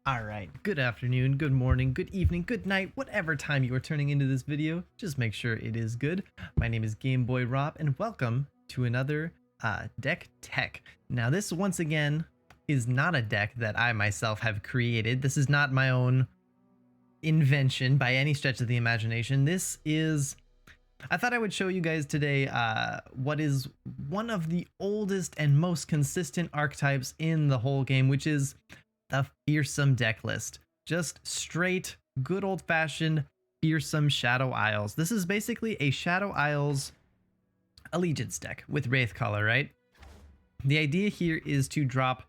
All right, good afternoon, good morning, good evening, good night, whatever time you are turning into this video, just make sure it is good. My name is Game Boy Rob, and welcome to another deck tech. Now, this once again is not a deck that I myself have created. This is not my own invention by any stretch of the imagination. I thought I would show you guys today what is one of the oldest and most consistent archetypes in the whole game, which is the Fearsome deck list. Just straight, good old-fashioned Fearsome Shadow Isles. This is basically a Shadow Isles Allegiance deck with Wraithcaller, right? The idea here is to drop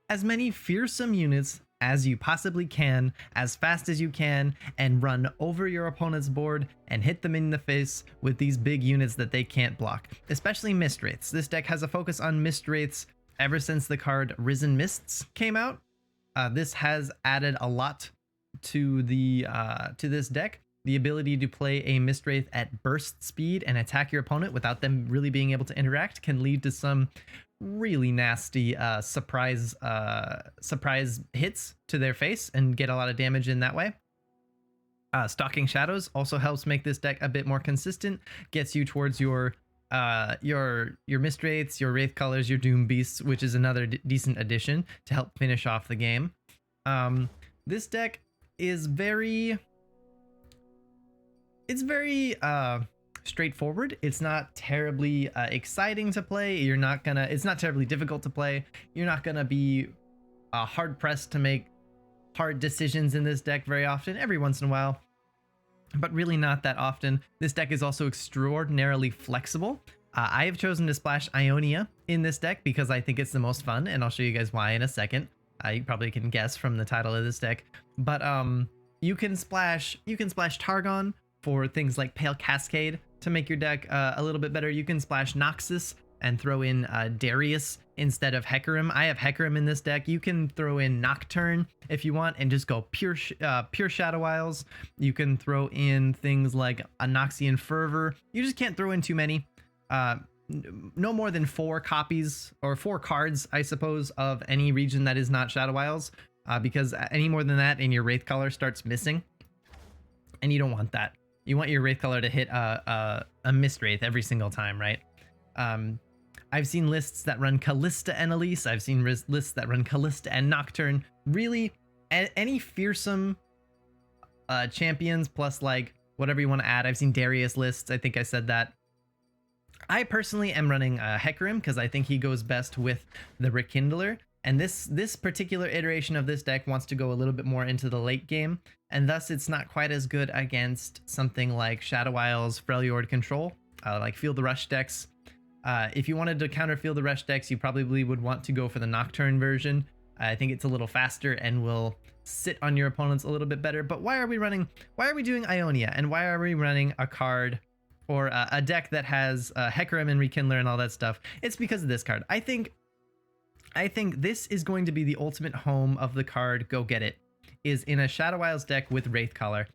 as many Fearsome units as you possibly can, as fast as you can, and run over your opponent's board and hit them in the face with these big units that they can't block, especially Mist Wraiths. This deck has a focus on Mist Wraiths ever since the card Risen Mists came out. This has added a lot to this deck. The ability to play a Mist Wraith at burst speed and attack your opponent without them really being able to interact can lead to some really nasty surprise hits to their face and get a lot of damage in that way. Stalking Shadows also helps make this deck a bit more consistent, gets you towards your Mist Wraiths, your Wraith Colors, your Doom Beasts, which is another decent addition to help finish off the game. This deck is very straightforward. It's not terribly exciting to play. It's not terribly difficult to play. You're not gonna be hard pressed to make hard decisions in this deck very often. Every once in a while, but really not that often. This deck is also extraordinarily flexible. I have chosen to splash Ionia in this deck because I think it's the most fun, and I'll show you guys why in a second. You probably can guess from the title of this deck, but you can splash Targon for things like Pale Cascade to make your deck a little bit better. You can splash Noxus and throw in Darius instead of Hecarim. I have Hecarim in this deck. You can throw in Nocturne if you want and just go pure Shadow Isles. You can throw in things like Anoxian Fervor. You just can't throw in too many. No more than 4 copies or 4 cards, I suppose, of any region that is not Shadow Isles, because any more than that and your Wraithcaller starts missing, and you don't want that. You want your Wraithcaller to hit a Mist Wraith every single time, right? I've seen lists that run Callista and Elise. I've seen lists that run Callista and Nocturne. Really, any Fearsome champions plus like whatever you want to add. I've seen Darius lists. I think I said that. I personally am running Hecarim because I think he goes best with the Rekindler. And this particular iteration of this deck wants to go a little bit more into the late game, and thus it's not quite as good against something like Shadow Isles, Freljord Control, like Feel the Rush decks. If you wanted to counter Feel the Rush decks, you probably would want to go for the Nocturne version. I think it's a little faster and will sit on your opponents a little bit better. But why are we doing Ionia, and why are we running a card or a deck that has Hecarim and Rekindler and all that stuff? It's because of this card. I think this is going to be the ultimate home of the card Go Get It, is in a Shadow Isles deck with Wraithcaller.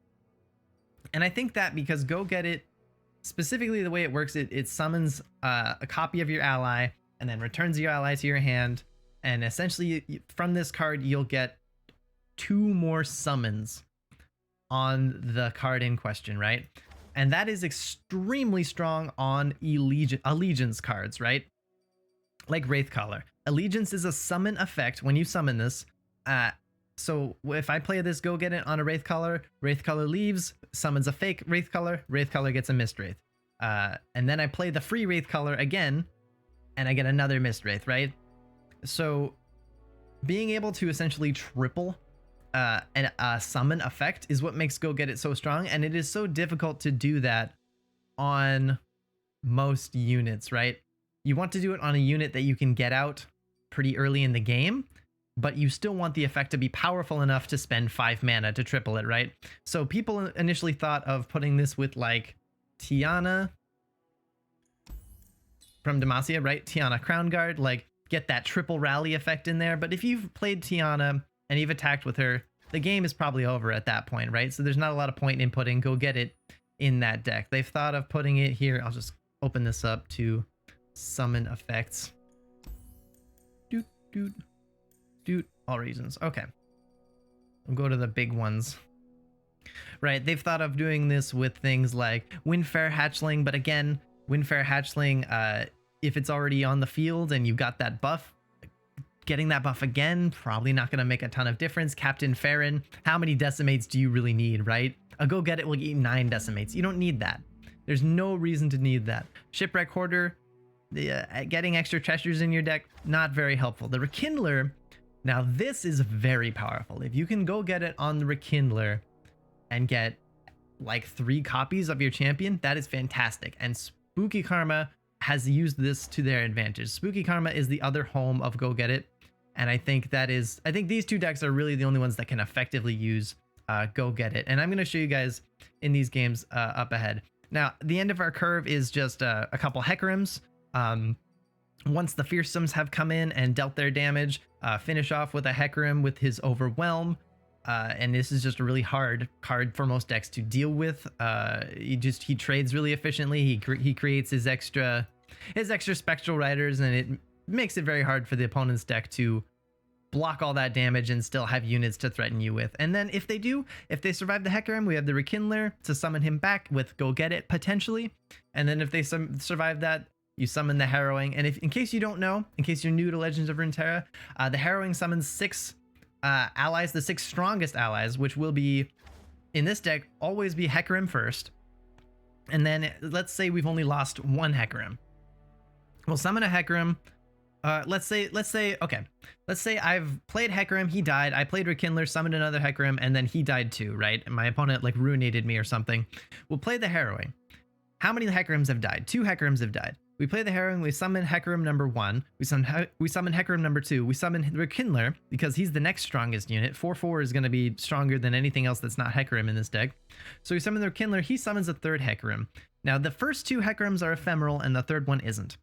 And I think that because Go Get It, specifically the way it works, it summons a copy of your ally and then returns your ally to your hand. And essentially from this card, you'll get 2 more summons on the card in question, right? And that is extremely strong on Allegiance cards, right? Like Wraithcaller. Allegiance is a summon effect when you summon this. So if I play this Go Get It on a Wraithcaller, Wraithcaller leaves, summons a fake Wraithcaller, Wraithcaller gets a Mist Wraith. And then I play the free Wraithcaller again, and I get another Mist Wraith, right? So being able to essentially triple a summon effect is what makes Go Get It so strong, and it is so difficult to do that on most units, right? You want to do it on a unit that you can get out pretty early in the game, but you still want the effect to be powerful enough to spend 5 mana to triple it, right? So people initially thought of putting this with like Tiana from Demacia, right? Tiana Crown Guard, like get that triple rally effect in there. But if you've played Tiana and you've attacked with her, the game is probably over at that point, right? So there's not a lot of point in putting Go Get It in that deck. They've thought of putting it here. I'll just open this up to summon effects. Doot, all reasons. Okay. We'll go to the big ones. Right, they've thought of doing this with things like Windfare Hatchling, but again, Windfare Hatchling, if it's already on the field and you've got that buff, getting that buff again, probably not going to make a ton of difference. Captain Farron, how many decimates do you really need, right? A Go Get It will get you 9 decimates. You don't need that. There's no reason to need that. Shipwreck Hoarder, getting extra treasures in your deck, not very helpful. The Rekindler, now this is very powerful. If you can go get it on the Rekindler and get like 3 copies of your champion, that is fantastic. And Spooky Karma has used this to their advantage. Spooky Karma is the other home of Go Get It. And I think these 2 decks are really the only ones that can effectively use Go Get It. And I'm going to show you guys in these games up ahead. Now, the end of our curve is just a couple Hecarims. Once the Fearsomes have come in and dealt their damage, finish off with a Hecarim with his Overwhelm. And this is just a really hard card for most decks to deal with. He trades really efficiently. He creates his extra Spectral Riders, and it makes it very hard for the opponent's deck to block all that damage and still have units to threaten you with. And then if they survive the Hecarim, we have the Rekindler to summon him back with Go Get It potentially. And then if they survive that, you summon the Harrowing. And in case you don't know, in case you're new to Legends of Runeterra, the Harrowing summons 6 allies, the 6 strongest allies, which will be in this deck always be Hecarim first. And then let's say we've only lost 1 Hecarim. We'll summon a Hecarim. Let's say I've played Hecarim, he died. I played Rekindler, summoned another Hecarim, and then he died too, right? And my opponent like ruinated me or something. We'll play the Harrowing. How many Hecarims have died? 2 Hecarims have died. We play the Harrowing, we summon Hecarim number 1, we summon Hecarim number 2, we summon Rekindler because he's the next strongest unit. 4/4 is going to be stronger than anything else that's not Hecarim in this deck. So we summon the Rekindler, he summons a 3rd Hecarim. Now the first 2 Hecarims are ephemeral and the 3rd one isn't.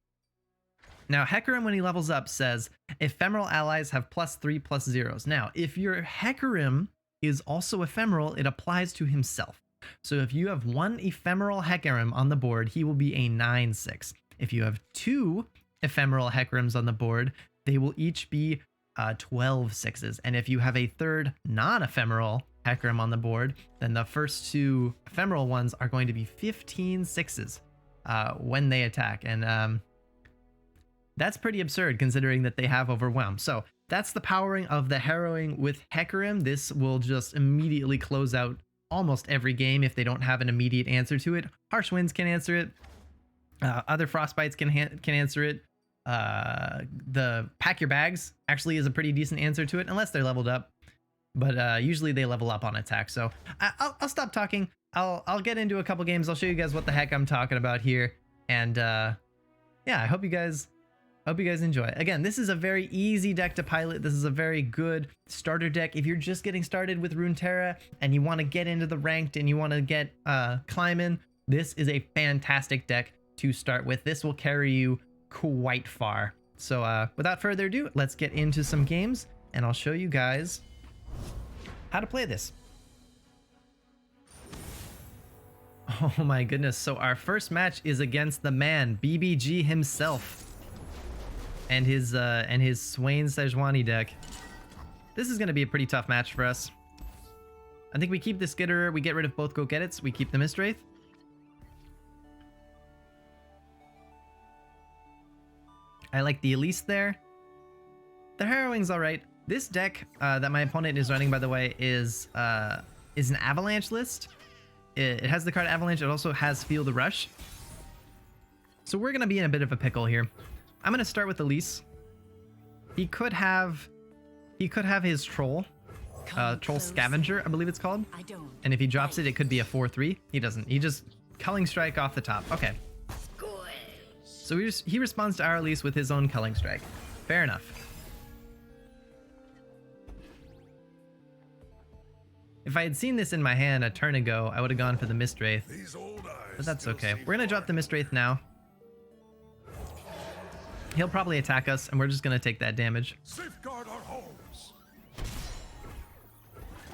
Now Hecarim, when he levels up, says ephemeral allies have +3/+0s. Now if your Hecarim is also ephemeral, it applies to himself. So if you have 1 ephemeral Hecarim on the board, he will be a 9/6. If you have 2 ephemeral Hecarims on the board, they will each be 12/6s. And if you have a 3rd non-ephemeral Hecarim on the board, then the first 2 ephemeral ones are going to be 15/6s when they attack. And that's pretty absurd considering that they have Overwhelm. So that's the powering of the Harrowing with Hecarim. This will just immediately close out almost every game if they don't have an immediate answer to it. Harsh Winds can answer it. Other Frostbites can answer it. The Pack Your Bags actually is a pretty decent answer to it, unless they're leveled up. But usually they level up on attack. So I'll stop talking. I'll get into a couple games. I'll show you guys what the heck I'm talking about here. And yeah, I hope you guys enjoy. Again, this is a very easy deck to pilot. This is a very good starter deck. If you're just getting started with Runeterra and you want to get into the ranked and you want to get climbing, this is a fantastic deck to start with. This will carry you quite far. So without further ado, let's get into some games and I'll show you guys how to play this. Oh my goodness. So our first match is against the man, BBG himself, and his Swain Sejuani deck. This is going to be a pretty tough match for us. I think we keep the Skitterer, we get rid of both Go Get It's, we keep the Mistwraith. I like the Elise there. The Harrowing's alright. This deck that my opponent is running, by the way, is an Avalanche list. It has the card Avalanche. It also has Feel the Rush. So we're going to be in a bit of a pickle here. I'm going to start with Elise. He could have his Troll. Troll Scavenger, I believe it's called. And if he drops it, it could be a 4/3. He doesn't. He just Culling Strike off the top. Okay. So he responds to our Elise with his own Culling Strike. Fair enough. If I had seen this in my hand a turn ago, I would have gone for the Mistwraith. But that's okay. We're going to drop the Mistwraith now. He'll probably attack us, and we're just going to take that damage. Safeguard our homes.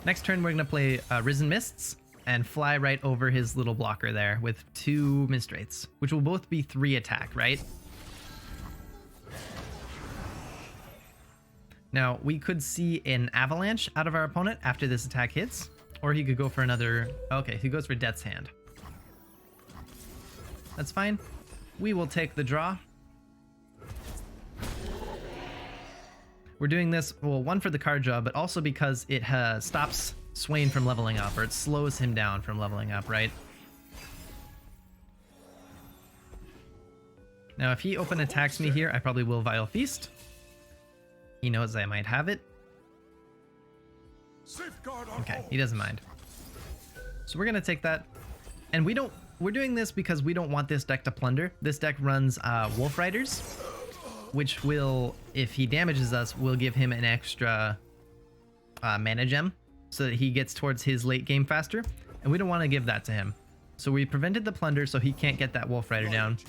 Next turn, we're going to play Risen Mists and fly right over his little blocker there with 2 Mistwraiths, which will both be 3 attack, right? Now, we could see an avalanche out of our opponent after this attack hits, or he could go for another... Okay, he goes for Death's Hand. That's fine. We will take the draw. We're doing this, well, one for the card draw, but also because it stops Swain from leveling up, or it slows him down from leveling up, right? Now, if he open attacks me here, I probably will Vile Feast. He knows I might have it. Okay, he doesn't mind. So we're gonna take that. And we're doing this because we don't want this deck to plunder. This deck runs Wolf Riders, which will, if he damages us, will give him an extra mana gem so that he gets towards his late game faster. And we don't want to give that to him. So we prevented the plunder so he can't get that Wolf Rider down.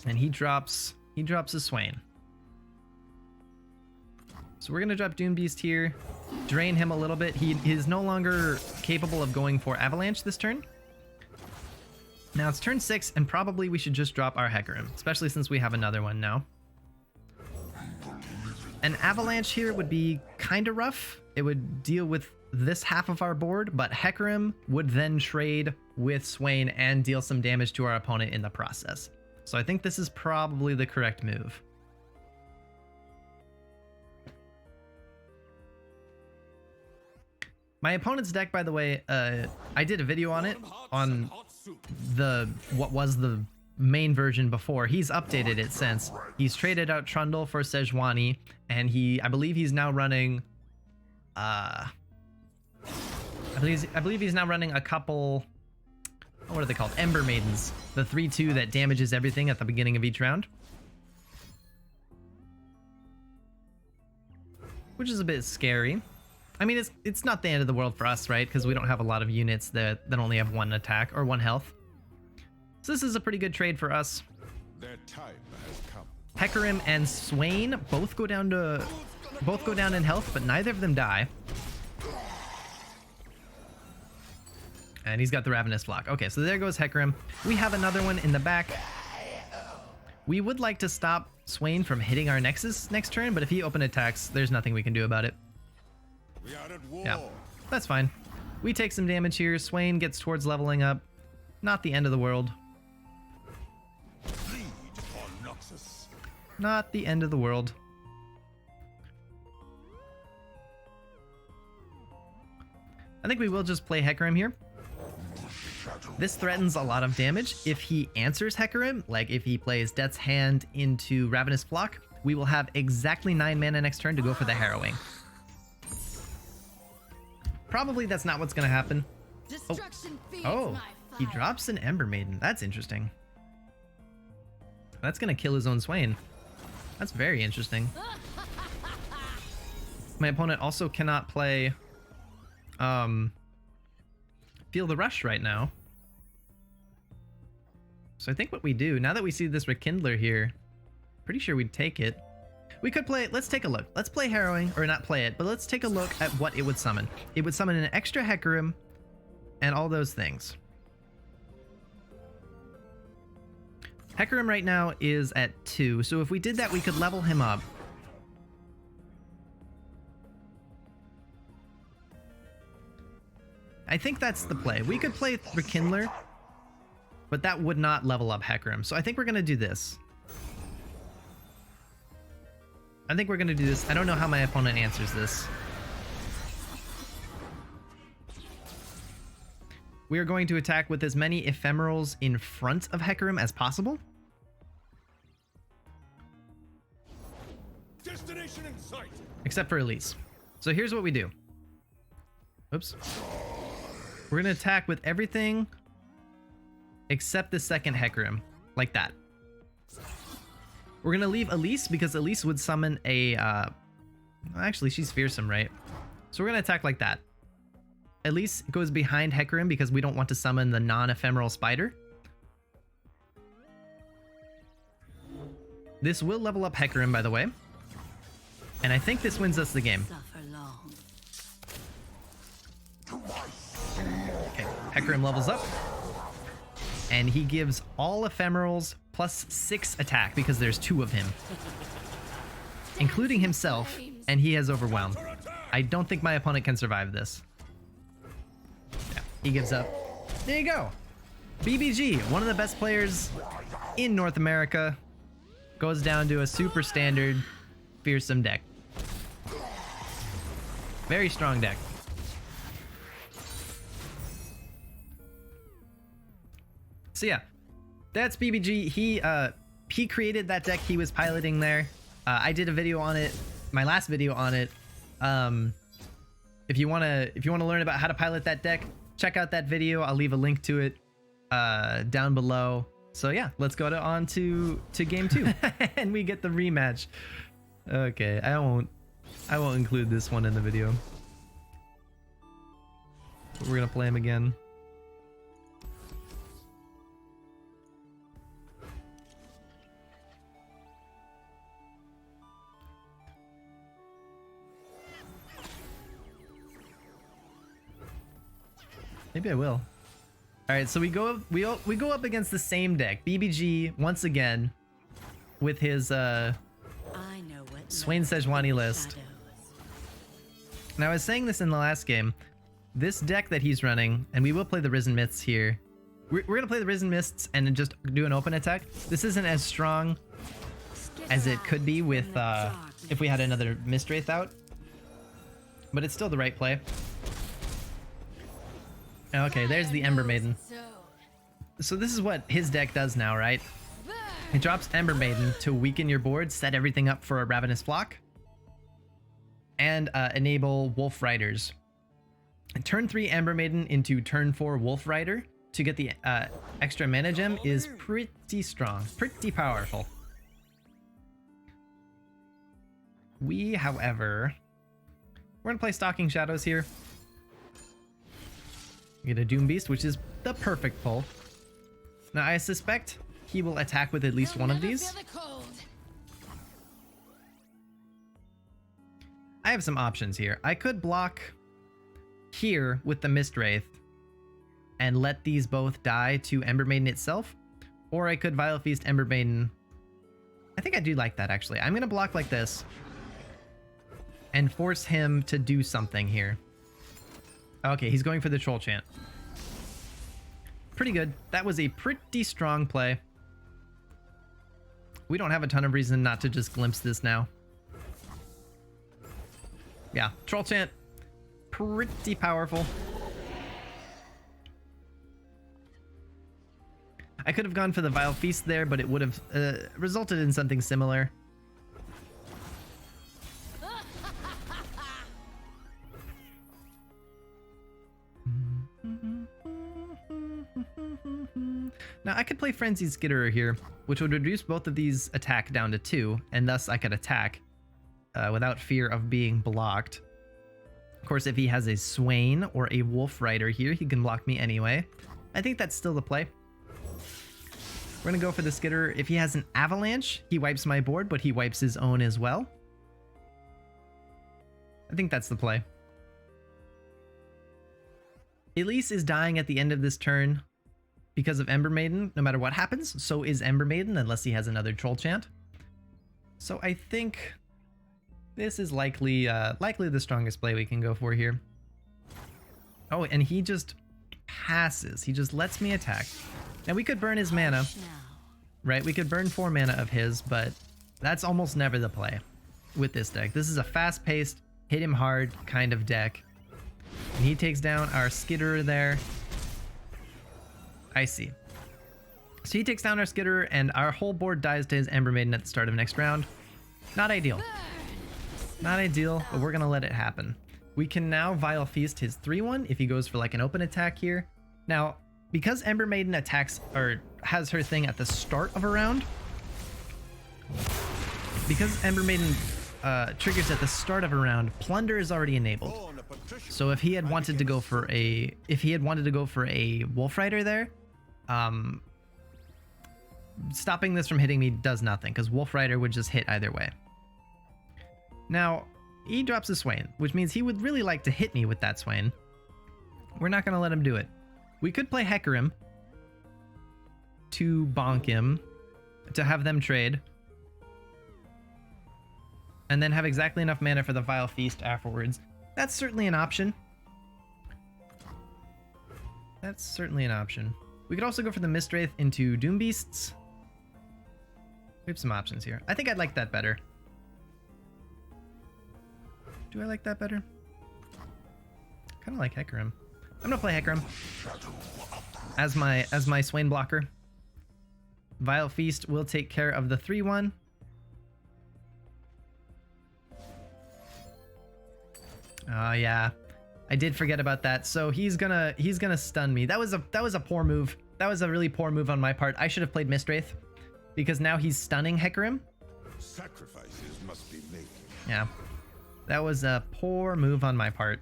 And he drops a Swain. So we're gonna drop Doom Beast here, drain him a little bit. He is no longer capable of going for Avalanche this turn. Now it's turn 6, and probably we should just drop our Hecarim, especially since we have another one now. An Avalanche here would be kind of rough. It would deal with this half of our board, but Hecarim would then trade with Swain and deal some damage to our opponent in the process. So I think this is probably the correct move. My opponent's deck, by the way, I did a video on it, on what was the main version before. He's updated it since. He's traded out Trundle for Sejuani, and I believe he's now running, I believe he's now running a couple, what are they called? Ember Maidens. The 3/2 that damages everything at the beginning of each round. Which is a bit scary. I mean, it's not the end of the world for us, right? Because we don't have a lot of units that only have 1 attack or 1 health. So this is a pretty good trade for us. Their time has come. Hecarim and Swain both go down in health, but neither of them die. And he's got the Ravenous Flock. Okay, so there goes Hecarim. We have another one in the back. We would like to stop Swain from hitting our Nexus next turn, but if he open attacks, there's nothing we can do about it. We are at war. Yeah, that's fine. We take some damage here. Swain gets towards leveling up. Not the end of the world. Bleed for Noxus. Not the end of the world. I think we will just play Hecarim here. This threatens a lot of damage. If he answers Hecarim, like if he plays Death's Hand into Ravenous Flock, we will have exactly 9 mana next turn to go for the Harrowing. Probably that's not what's going to happen. Oh, he drops an Ember Maiden. That's interesting. That's going to kill his own Swain. That's very interesting. My opponent also cannot play Feel the Rush right now. So I think what we do, now that we see this Rekindler here, pretty sure we'd take it. We could play it. Let's take a look. Let's play Harrowing, or not play it, but let's take a look at what it would summon. It would summon an extra Hecarim and all those things. Hecarim right now is at 2, so if we did that, we could level him up. I think that's the play. We could play Rekindler, but that would not level up Hecarim. So I think we're going to do this. I don't know how my opponent answers this. We are going to attack with as many ephemerals in front of Hecarim as possible. Destination in sight. Except for Elise. So here's what we do. Oops. We're going to attack with everything except the second Hecarim. Like that. We're going to leave Elise because Elise would summon a... actually, she's fearsome, right? So we're going to attack like that. Elise goes behind Hecarim because we don't want to summon the non-ephemeral spider. This will level up Hecarim, by the way. And I think this wins us the game. Okay, Hecarim levels up. And he gives all ephemerals plus 6 attack because there's 2 of him. Including himself. and he has Overwhelm. I don't think my opponent can survive this. Yeah, he gives up. There you go. BBG, one of the best players in North America, goes down to a super standard fearsome deck. Very strong deck. So yeah, that's BBG. He created that deck he was piloting there. I did a video on it, my last video on it. If you wanna learn about how to pilot that deck, check out that video. I'll leave a link to it down below. So yeah, let's go on to game 2, and we get the rematch. Okay, I won't include this one in the video. But we're gonna play him again. Maybe I will. All right, so we go up against the same deck, BBG once again, with his Swain Sejuani list. Now, I was saying this in the last game. This deck that he's running, and we will play the Risen Mists here. We're gonna play the Risen Mists and then just do an open attack. This isn't as strong as it could be with if we had another Mist Wraith out, but it's still the right play. Okay, there's the Ember Maiden. So this is what his deck does now, right? It drops Ember Maiden to weaken your board, set everything up for a Ravenous Flock, and enable Wolf Riders. Turn 3 Ember Maiden into turn 4 Wolf Rider to get the extra mana gem is pretty strong, pretty powerful. We, however, we're gonna play Stalking Shadows here. Get a Doom Beast, which is the perfect pull. Now, I suspect he will attack with at least one of these. I have some options here. I could block here with the Mist Wraith and let these both die to Ember Maiden itself, or I could Vile Feast Ember Maiden. I think I do like that, actually. I'm gonna block like this and force him to do something here. Okay, he's going for the Troll Chant. Pretty good. That was a pretty strong play. We don't have a ton of reason not to just glimpse this now. Yeah, Troll Chant, pretty powerful. I could have gone for the Vile Feast there, but it would have resulted in something similar. Now, I could play Frenzied Skitterer here, which would reduce both of these attack down to 2, and thus I could attack without fear of being blocked. Of course, if he has a Swain or a Wolf Rider here, he can block me anyway. I think that's still the play. We're gonna go for the Skitterer. If he has an Avalanche, he wipes my board, but he wipes his own as well. I think that's the play. Elise is dying at the end of this turn because of Ember Maiden. No matter what happens, so is Ember Maiden, unless he has another Troll Chant. So I think this is likely the strongest play we can go for here. Oh, and he just passes. He just lets me attack. Now we could burn his mana, right? We could burn 4 mana of his, but that's almost never the play with this deck. This is a fast-paced, hit him hard kind of deck. And he takes down our Skitterer there. I see. So he takes down our Skitterer, and our whole board dies to his Ember Maiden at the start of next round. Not ideal. Not ideal, but we're gonna let it happen. We can now Vile Feast his 3/1 if he goes for like an open attack here. Now, because Ember Maiden attacks or has her thing at the start of a round, because Ember Maiden triggers at the start of a round, Plunder is already enabled. So if he had wanted to go for a Wolf Rider there, stopping this from hitting me does nothing, because Wolf Rider would just hit either way. Now, he drops a Swain, which means he would really like to hit me with that Swain. We're not going to let him do it. We could play Hecarim to bonk him, to have them trade. and then have exactly enough mana for the Vile Feast afterwards. That's certainly an option. That's certainly an option. We could also go for the Mistwraith into Doom Beasts. We have some options here. I think I'd like that better. Do I like that better? Kind of like Hecarim. I'm gonna play Hecarim as my Swain blocker. Vile Feast will take care of the 3/1. Oh yeah, I did forget about that. So he's gonna stun me. That was a poor move. That was a really poor move on my part. I should have played Mistwraith because now he's stunning Hecarim. Sacrifices must be made. Yeah, that was a poor move on my part.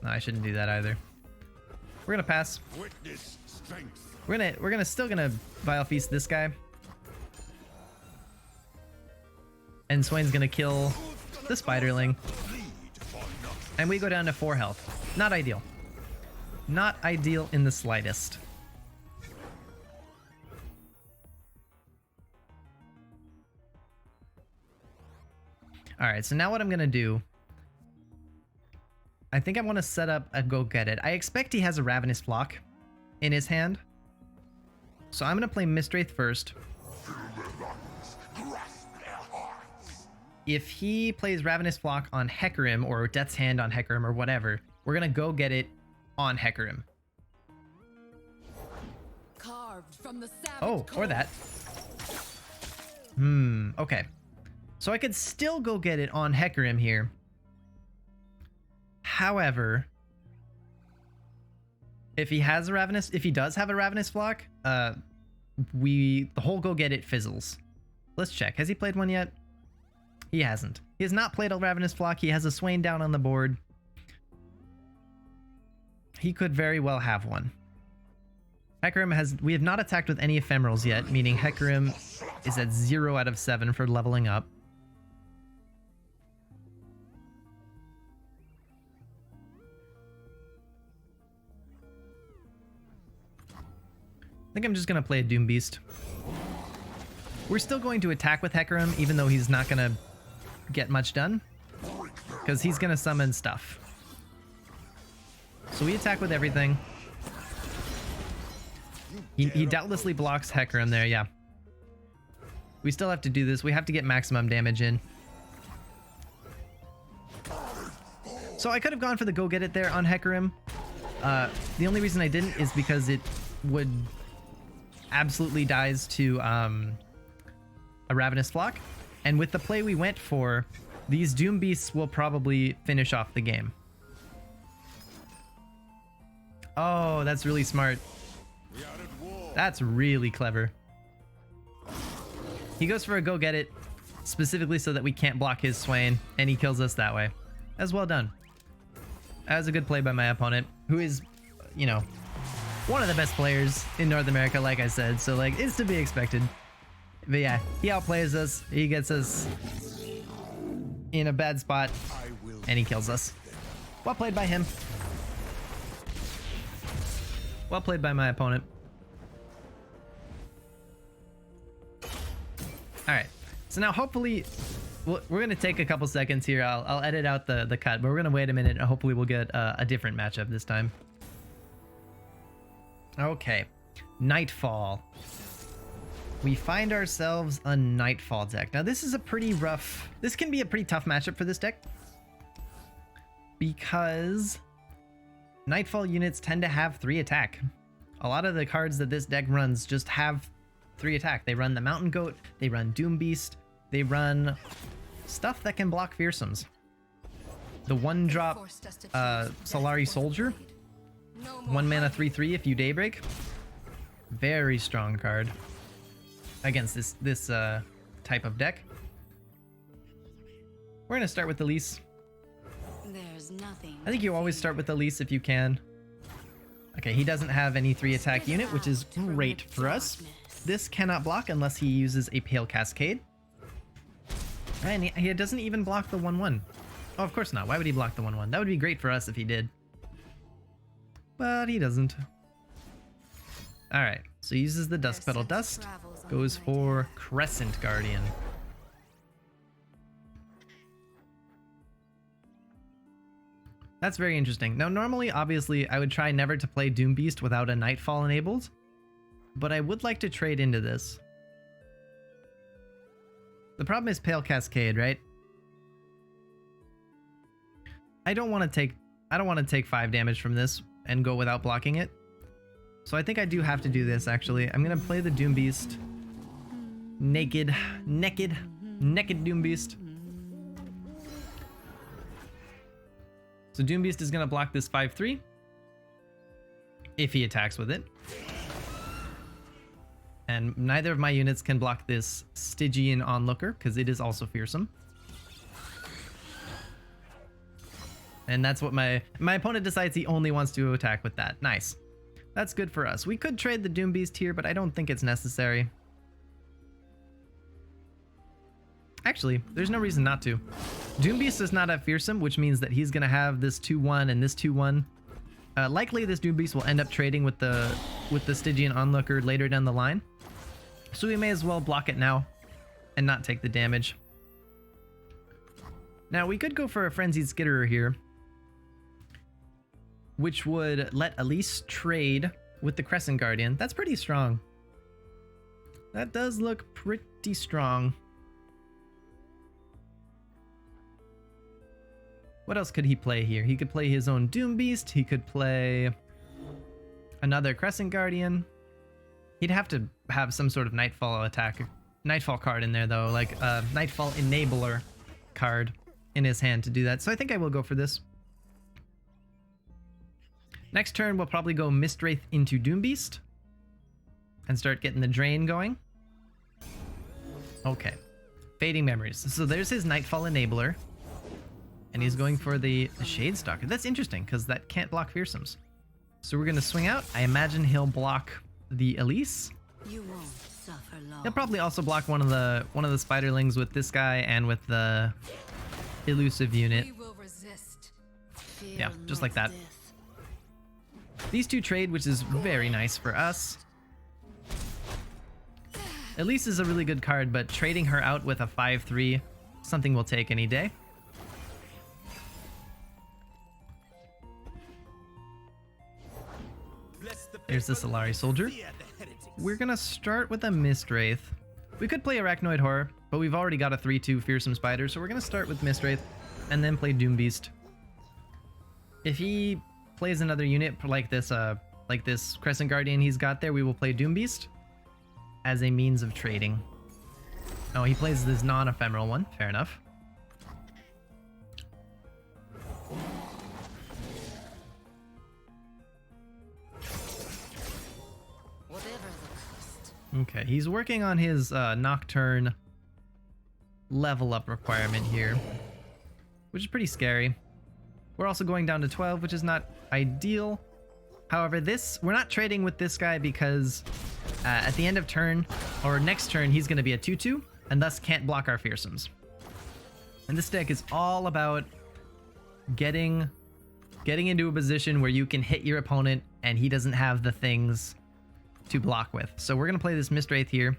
No, I shouldn't do that either. We're gonna pass. Witness strength. We're still gonna Vile Feast this guy. And Swain's gonna kill the Spiderling. And we go down to 4 health. Not ideal. Not ideal in the slightest. Alright, so now what I'm gonna do, I think I want to set up a Go Get It. I expect he has a Ravenous Flock in his hand. So I'm going to play Mistwraith first. If he plays Ravenous Flock on Hecarim or Death's Hand on Hecarim or whatever, we're going to Go Get It on Hecarim. Carved from the Oh, or that. Okay. So I could still Go Get It on Hecarim here. However, if he does have a Ravenous Flock, the whole Go Get It fizzles. Let's check. Has he played one yet? He hasn't. He has not played a Ravenous Flock. He has a Swain down on the board. He could very well have one. We have not attacked with any ephemerals yet, meaning Hecarim is at 0 out of 7 for leveling up. I think I'm just going to play a Doom Beast. We're still going to attack with Hecarim, even though he's not going to get much done, because he's going to summon stuff. So we attack with everything. He doubtlessly blocks Hecarim there, yeah. We still have to do this. We have to get maximum damage in. So I could have gone for the Go Get It there on Hecarim. The only reason I didn't is because it would absolutely dies to a Ravenous Flock. And with the play we went for, these Doom Beasts will probably finish off the game. Oh, that's really smart. That's really clever. He goes for a Go Get It specifically so that we can't block his Swain, and he kills us that way. That's well done. That was a good play by my opponent, who is, you know, one of the best players in North America, like I said, so like it's to be expected. But yeah, he outplays us, he gets us in a bad spot, and he kills us. Well played by him. Well played by my opponent. Alright, so now hopefully, we're going to take a couple seconds here. I'll edit out the cut, but we're going to wait a minute and hopefully we'll get a different matchup this time. Okay, Nightfall. We find ourselves a Nightfall deck. Now this is a pretty rough, this can be a pretty tough matchup for this deck, because Nightfall units tend to have 3 attack. A lot of the cards that this deck runs just have 3 attack. They run the Mountain Goat, they run Doom Beast, they run stuff that can block Fearsomes. The 1-drop Solari Soldier, 1 mana 3/3 if you Daybreak. Very strong card against this type of deck. We're gonna start with the Elise. There's nothing. I think you always start with the Elise if you can. Okay, he doesn't have any 3 attack unit, which is great for us. This cannot block unless he uses a Pale Cascade. And he doesn't even block the 1/1. Oh, of course not. Why would he block the 1/1? That would be great for us if he did. But he doesn't. Alright, so he uses the Dusk Petal Dust. goes for Crescent Guardian. That's very interesting. Now, normally, obviously, I would try never to play Doom Beast without a Nightfall enabled, but I would like to trade into this. The problem is Pale Cascade, right? I don't want to take 5 damage from this and go without blocking it. So I think I do have to do this, actually. I'm going to play the Doom Beast. Naked Doom Beast. So Doom Beast is going to block this 5/3 if he attacks with it. And neither of my units can block this Stygian Onlooker because it is also fearsome. And that's what my opponent decides he only wants to attack with that. Nice. That's good for us. We could trade the Doom Beast here, but I don't think it's necessary. Actually, there's no reason not to. Doom Beast does not have fearsome, which means that he's going to have this 2/1 and this 2/1. Likely this Doom Beast will end up trading with the Stygian Onlooker later down the line. So we may as well block it now and not take the damage. Now we could go for a Frenzied Skitterer here, which would let Elise trade with the Crescent Guardian. That's pretty strong. That does look pretty strong. What else could he play here? He could play his own Doom Beast. He could play another Crescent Guardian. He'd have to have some sort of Nightfall attack, Nightfall card in there though, like a Nightfall Enabler card in his hand to do that. So I think I will go for this. Next turn, we'll probably go Mistwraith into Doom Beast and start getting the drain going. Okay. Fading Memories. So there's his Nightfall Enabler. And he's going for the Shadestalker. That's interesting, because that can't block Fearsomes. So we're going to swing out. I imagine he'll block the Elise. You won't suffer long. He'll probably also block one of the Spiderlings with this guy and with the elusive unit. We will resist. Yeah, Fear just not like that. death. These two trade, which is very nice for us. Elise is a really good card, but trading her out with a 5/3, something we'll take any day. There's the Solari Soldier. We're gonna start with a Mistwraith. We could play Arachnoid Horror, but we've already got a 3/2 Fearsome Spider, so we're gonna start with Mistwraith and then play Doom Beast. If he plays another unit like this Crescent Guardian he's got there, we will play Doom Beast as a means of trading. Oh, he plays this non-ephemeral one. Fair enough. Okay, he's working on his Nocturne level up requirement here, which is pretty scary. We're also going down to 12, which is not ideal. However, we're not trading with this guy because at the end of turn, or next turn, he's going to be a 2/2, and thus can't block our Fearsomes. And this deck is all about getting into a position where you can hit your opponent and he doesn't have the things to block with. So we're going to play this Mistwraith here.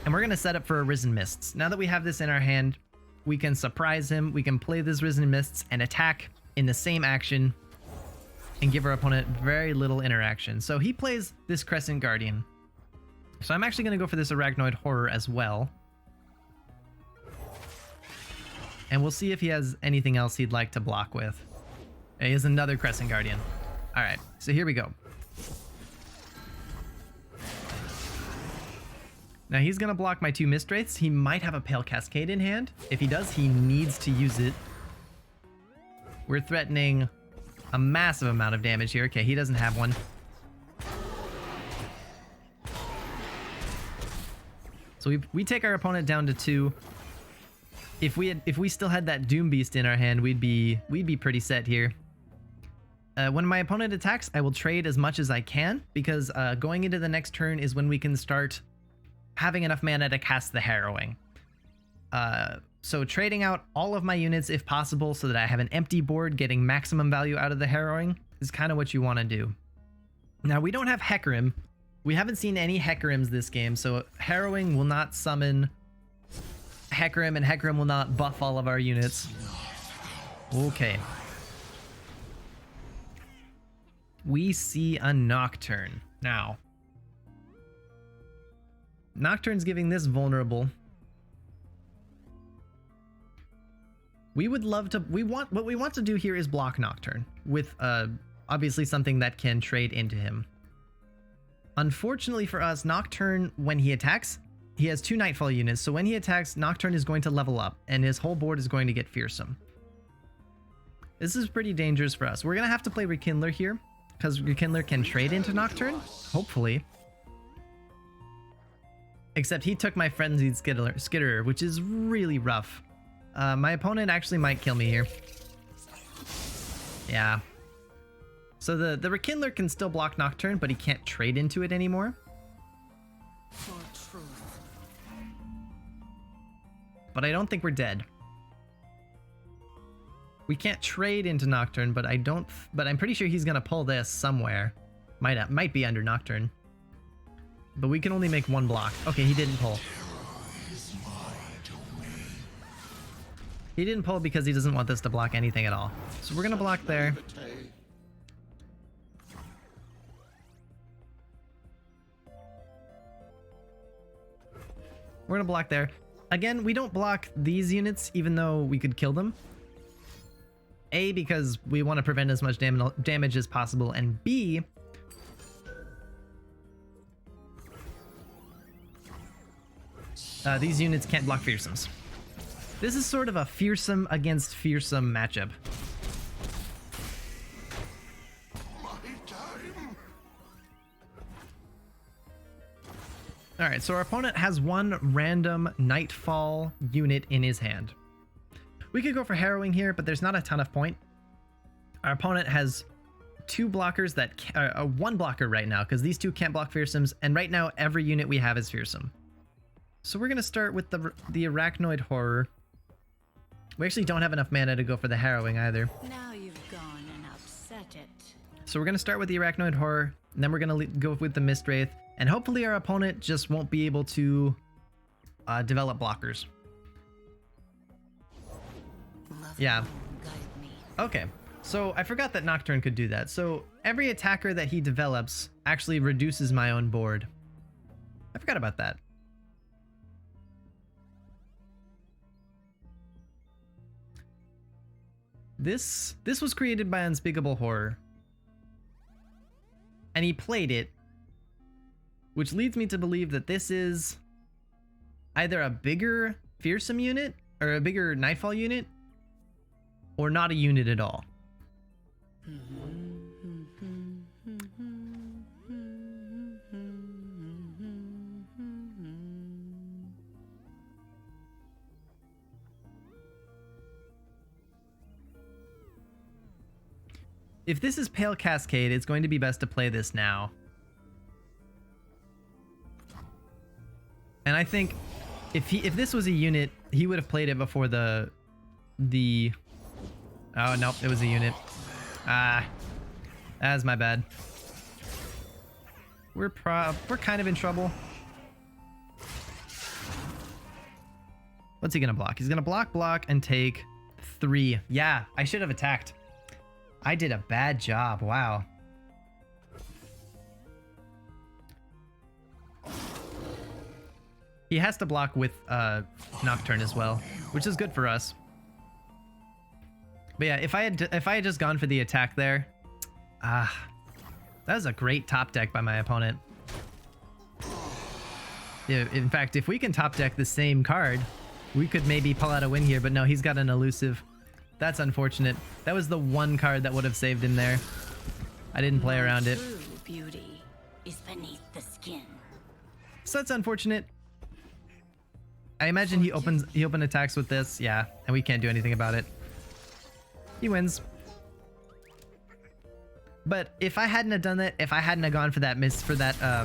And we're going to set up for a Risen Mists. Now that we have this in our hand, we can surprise him. We can play this Risen Mists and attack in the same action and give our opponent very little interaction. So he plays this Crescent Guardian. So I'm actually going to go for this Arachnoid Horror as well. And we'll see if he has anything else he'd like to block with. He has another Crescent Guardian. All right, so here we go. Now he's going to block my 2 Mistwraiths. He might have a Pale Cascade in hand. If he does, he needs to use it. We're threatening a massive amount of damage here. Okay, he doesn't have one. So we take our opponent down to 2. If we still had that Doom Beast in our hand, we'd be pretty set here. When my opponent attacks, I will trade as much as I can, because going into the next turn is when we can start having enough mana to cast the Harrowing. So trading out all of my units if possible so that I have an empty board getting maximum value out of the Harrowing is kind of what you want to do. Now we don't have Hecarim, We haven't seen any Hecarims this game, so Harrowing will not summon Hecarim, and Hecarim will not buff all of our units. Okay. We see a Nocturne. Now, Nocturne's giving this vulnerable. We would love to, what we want to do here is block Nocturne with obviously something that can trade into him. Unfortunately for us, Nocturne, when he attacks, he has 2 Nightfall units, so when he attacks, Nocturne is going to level up, and his whole board is going to get fearsome. This is pretty dangerous for us. We're going to have to play Rekindler here, because Rekindler can trade into Nocturne, hopefully. Except he took my Frenzied Skitterer, which is really rough. My opponent actually might kill me here. Yeah. So the Rekindler can still block Nocturne, but he can't trade into it anymore. For truth. But I don't think we're dead. We can't trade into Nocturne, but I'm pretty sure he's gonna pull this somewhere. Might be under Nocturne. But we can only make 1 block. Okay, he didn't pull. He didn't pull because he doesn't want this to block anything at all. So we're gonna block there. We're gonna block there. Again, we don't block these units even though we could kill them. A, because we want to prevent as much damage as possible, and B, these units can't block fearsomes. This is sort of a fearsome against fearsome matchup. Alright, so our opponent has 1 random Nightfall unit in his hand. We could go for Harrowing here, but there's not a ton of point. Our opponent has 2 blockers that 1 blocker right now, because these 2 can't block fearsomes, and right now every unit we have is fearsome. So we're gonna start with the Arachnoid Horror. We actually don't have enough mana to go for the Harrowing either. Now you've gone and upset it. So we're gonna start with the Arachnoid Horror, and then we're gonna go with the Mistwraith, and hopefully our opponent just won't be able to develop blockers. Yeah. Okay, so I forgot that Nocturne could do that. So every attacker that he develops actually reduces my own board. I forgot about that. This was created by Unspeakable Horror. And he played it, which leads me to believe that this is either a bigger fearsome unit or a bigger Nightfall unit, or not a unit at all. If this is Pale Cascade, it's going to be best to play this now. And I think if this was a unit, he would have played it before the oh nope, it was a unit. That's my bad. We're kind of in trouble. What's he gonna block? He's gonna block, and take 3. Yeah, I should have attacked. I did a bad job. Wow. He has to block with Nocturne as well, which is good for us. But yeah, if I had just gone for the attack there, that was a great top deck by my opponent. Yeah, in fact, if we can top deck the same card, we could maybe pull out a win here. But no, he's got an elusive. That's unfortunate. That was the one card that would have saved him there. I didn't play around it. True beauty is beneath the skin. So that's unfortunate. I imagine he opened attacks with this, yeah, and we can't do anything about it. He wins. But if I hadn't have done that, if I hadn't have gone for that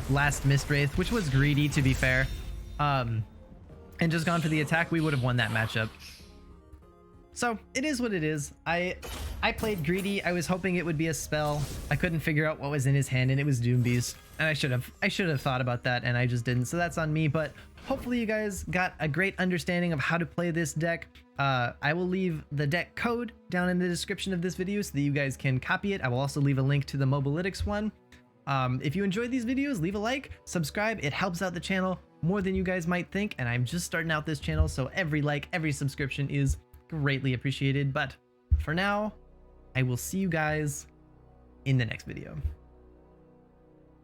last Mistwraith, which was greedy to be fair, and just gone for the attack, we would have won that matchup. So it is what it is. I played greedy. I was hoping it would be a spell. I couldn't figure out what was in his hand, and it was Doom Beast. And I should have thought about that, and I just didn't. So that's on me. But hopefully you guys got a great understanding of how to play this deck. I will leave the deck code down in the description of this video so that you guys can copy it. I will also leave a link to the Mobalytics one. If you enjoyed these videos, leave a like, subscribe. It helps out the channel more than you guys might think. And I'm just starting out this channel, so every like, every subscription is greatly appreciated. But for now, I will see you guys in the next video.